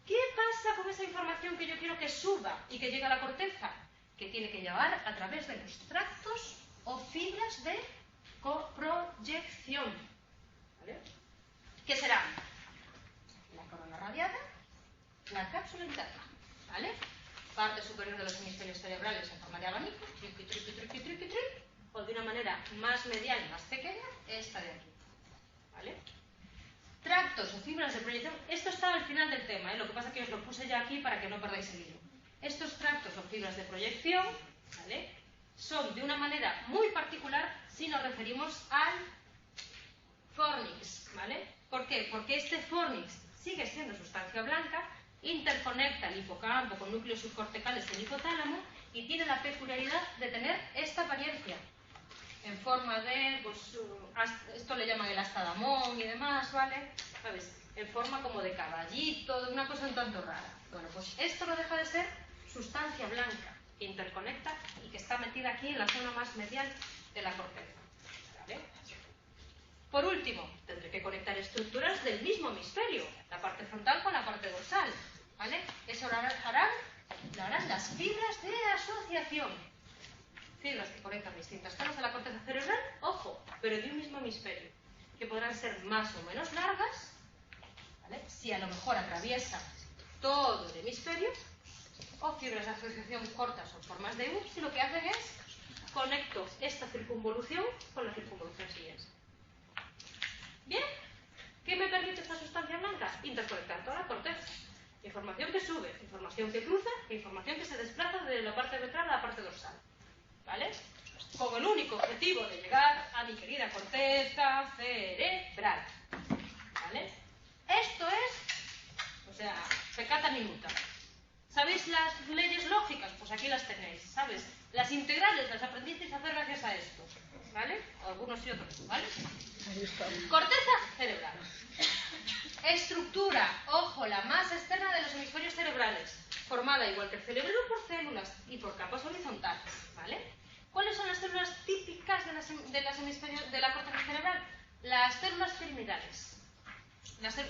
¿Qué pasa con esa información que yo quiero que suba y que llegue a la corteza? Que tiene que llevar a través de los tractos o fibras de coproyección. ¿Vale? ¿Qué será? La corona radiada, la cápsula interna, ¿vale? Parte superior de los hemisferios cerebrales en forma de abanico, o de una manera más medial y más pequeña, esta de aquí, ¿vale? Tractos o fibras de proyección, esto estaba al final del tema, lo que pasa es que os lo puse ya aquí para que no perdáis el hilo. Estos tractos o fibras de proyección, ¿vale? Son de una manera muy particular si nos referimos al fornix, ¿vale? ¿Por qué? Porque este fornix sigue siendo sustancia blanca, interconecta el hipocampo con núcleos subcorticales del hipotálamo y tiene la peculiaridad de tener esta apariencia en forma de, pues, esto le llaman el asta de Amón y demás, ¿vale? ¿Sabes? En forma como de caballito, de una cosa un tanto rara. Bueno, pues esto no deja de ser sustancia blanca que interconecta y que está metida aquí en la zona más medial de la corteza, ¿vale? Por último, tendré que conectar estructuras del mismo hemisferio, la parte frontal con la parte dorsal, ¿vale? Eso lo harán las fibras de asociación. Fibras que conectan distintas zonas de la corteza cerebral, ojo, pero de un mismo hemisferio, que podrán ser más o menos largas, ¿vale? Si a lo mejor atraviesa todo el hemisferio, o fibras de asociación cortas o formas de U, si lo que hacen es conecto esta circunvolución con la circunvolución siguiente. Bien, ¿qué me permite esta sustancia blanca? Interconectar toda la corteza. Información que sube, información que cruza e información que se desplaza de la parte ventral a la parte dorsal. ¿Vale? Con el único objetivo de llegar a mi querida corteza cerebral. ¿Vale? Esto es, o sea, peccata minuta. ¿Sabéis las leyes lógicas? Pues aquí las tenéis, ¿sabes? Las integrales las aprendisteis a hacer gracias a esto, ¿vale? Algunos y otros, ¿vale? Corteza cerebral. Estructura, ojo, la más externa de los hemisferios cerebrales, formada igual que el cerebro por células y por capas horizontales, ¿vale? ¿Cuáles son las células típicas de los hemisferios de la corteza cerebral? Las células piramidales.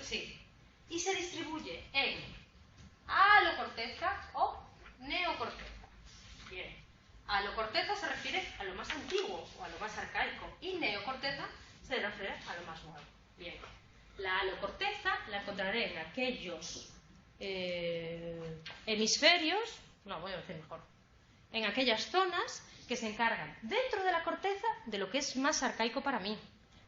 Sí. Y se distribuye en alocorteza o neocorteza. Bien. Alocorteza se refiere a lo más antiguo o a lo más arcaico y neocorteza se refiere a lo más nuevo. Bien. La alocorteza la encontraré en aquellos hemisferios, no, voy a decir mejor, en aquellas zonas que se encargan dentro de la corteza de lo que es más arcaico para mí.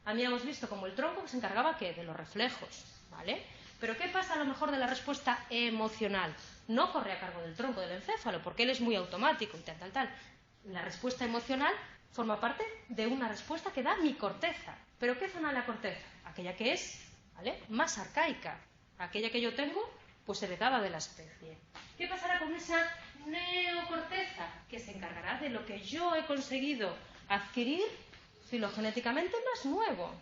Habíamos visto como el tronco que se encargaba ¿qué? De los reflejos, ¿vale? Pero ¿qué pasa a lo mejor de la respuesta emocional? No corre a cargo del tronco del encéfalo, porque él es muy automático y tal. La respuesta emocional forma parte de una respuesta que da mi corteza. ¿Pero qué zona de la corteza? Aquella que es, ¿vale?, más arcaica, aquella que yo tengo, pues heredada de la especie. ¿Qué pasará con esa neocorteza? Que se encargará de lo que yo he conseguido adquirir filogenéticamente más nuevo.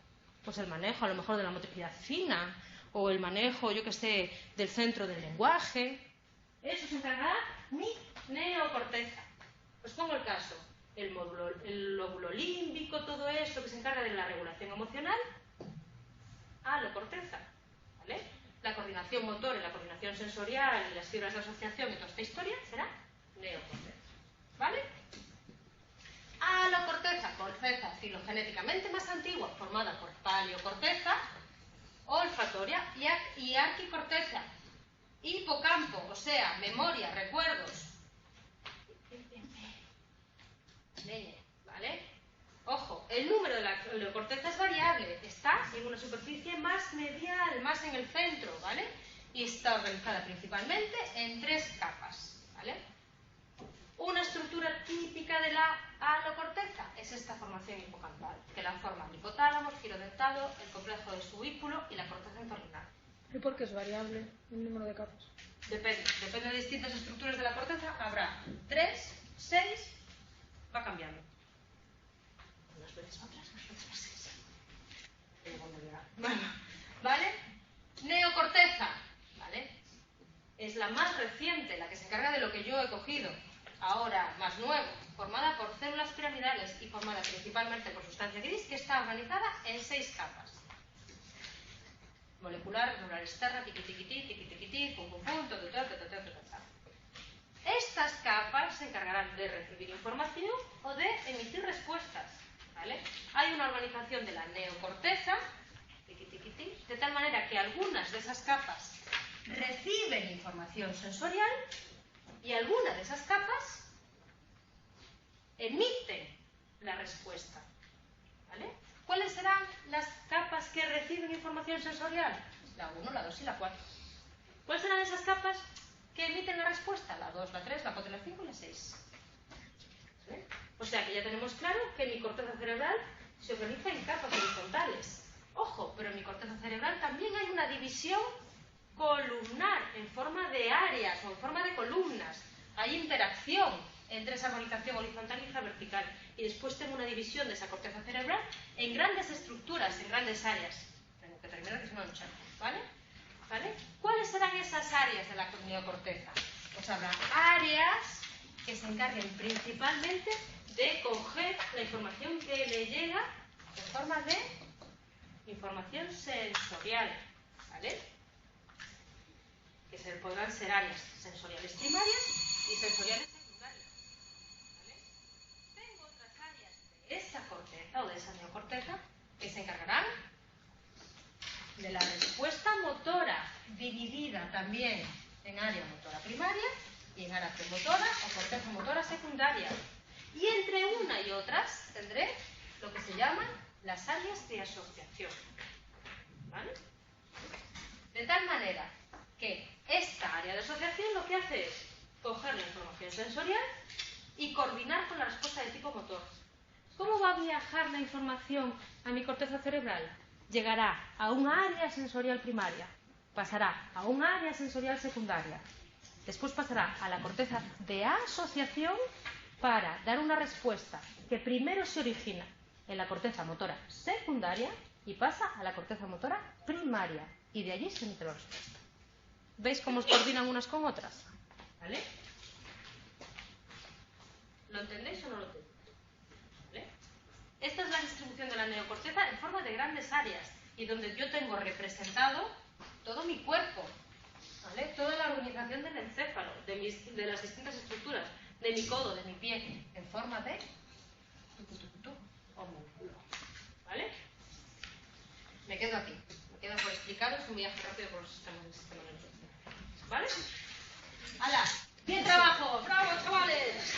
Pues el manejo a lo mejor de la motricidad fina, o el manejo, yo que sé, del centro del lenguaje. Eso se encargará mi neocorteza. Os pongo el caso. El lóbulo límbico, todo esto que se encarga de la regulación emocional, alocorteza, ¿vale? La coordinación motor y la coordinación sensorial y las fibras de asociación y toda esta historia será neocorteza, ¿vale? Alocorteza, corteza filogenéticamente más antigua, formada por paleocorteza, olfatoria y arquicorteza, hipocampo, o sea, memoria, recuerdos, ¿vale? Ojo, el número de la corteza es variable, está en una superficie más medial, más en el centro, ¿vale? Y está organizada principalmente en 3 capas, ¿vale? Una estructura típica de la alocorteza es esta formación hipocampal, que la forman el hipotálamo, el giro dentado, el complejo de subículo y la corteza entornal. ¿Y por qué es variable el número de capas? Depende de distintas estructuras de la corteza, habrá 3, 6, va cambiando. Unas veces otras 6. Bueno, ¿vale? Neocorteza, ¿vale? Es la más reciente, la que se encarga de lo que yo he cogido. Ahora, más nuevo, formada por células piramidales y formada principalmente por sustancia gris, que está organizada en 6 capas. Molecular, neural externa, tiqui-tiqui-ti, pum, Estas capas se encargarán de recibir información o de emitir respuestas, ¿vale? Hay una organización de la neocorteza, de tal manera que algunas de esas capas reciben información sensorial y algunas de esas capas emiten la respuesta, ¿vale? ¿Cuáles serán las capas que reciben información sensorial? La 1, la 2 y la 4. ¿Cuáles serán esas capas que emiten la respuesta? La 2, la 3, la 4, la 5 y la 6. ¿Vale? O sea que ya tenemos claro que mi corteza cerebral se organiza en capas horizontales. Ojo, pero en mi corteza cerebral también hay una división columnar en forma de áreas o en forma de columnas. Hay interacción entre esa organización horizontal y la vertical. Y después tengo una división de esa corteza cerebral en grandes estructuras, en grandes áreas. Tengo que terminar que si no, no charlo, ¿vale? ¿Vale? ¿Cuáles serán esas áreas de la neocorteza? Pues habrá áreas que se encarguen principalmente de coger la información que le llega en forma de información sensorial, ¿vale? Que podrán ser áreas sensoriales primarias y sensoriales secundarias, ¿vale? Tengo otras áreas de esa corteza o de esa neocorteza que se encargarán de la respuesta motora, dividida también en área motora primaria y en área premotora o corteza motora secundaria. Y entre una y otras tendré lo que se llaman las áreas de asociación, ¿vale? De tal manera que esta área de asociación lo que hace es coger la información sensorial y coordinar con la respuesta de tipo motor. ¿Cómo va a viajar la información a mi corteza cerebral? Llegará a un área sensorial primaria, pasará a un área sensorial secundaria, después pasará a la corteza de asociación para dar una respuesta que primero se origina en la corteza motora secundaria y pasa a la corteza motora primaria, y de allí se emite la respuesta. ¿Veis cómo se coordinan unas con otras? ¿Vale? ¿Lo entendéis o no lo entendéis? ¿Vale? Esta es la distribución de la neocorteza en forma de grandes áreas y donde yo tengo representado todo mi cuerpo, ¿vale? Toda la organización del encéfalo, de las distintas estructuras, de mi codo, de mi pie, en forma de homúnculo, ¿vale? Me quedo aquí. Me quedo por explicaros un viaje rápido por los sistemas del sistema nervioso. ¿Vale? ¡Hala! ¡Bien trabajo! ¡Bravo, chavales!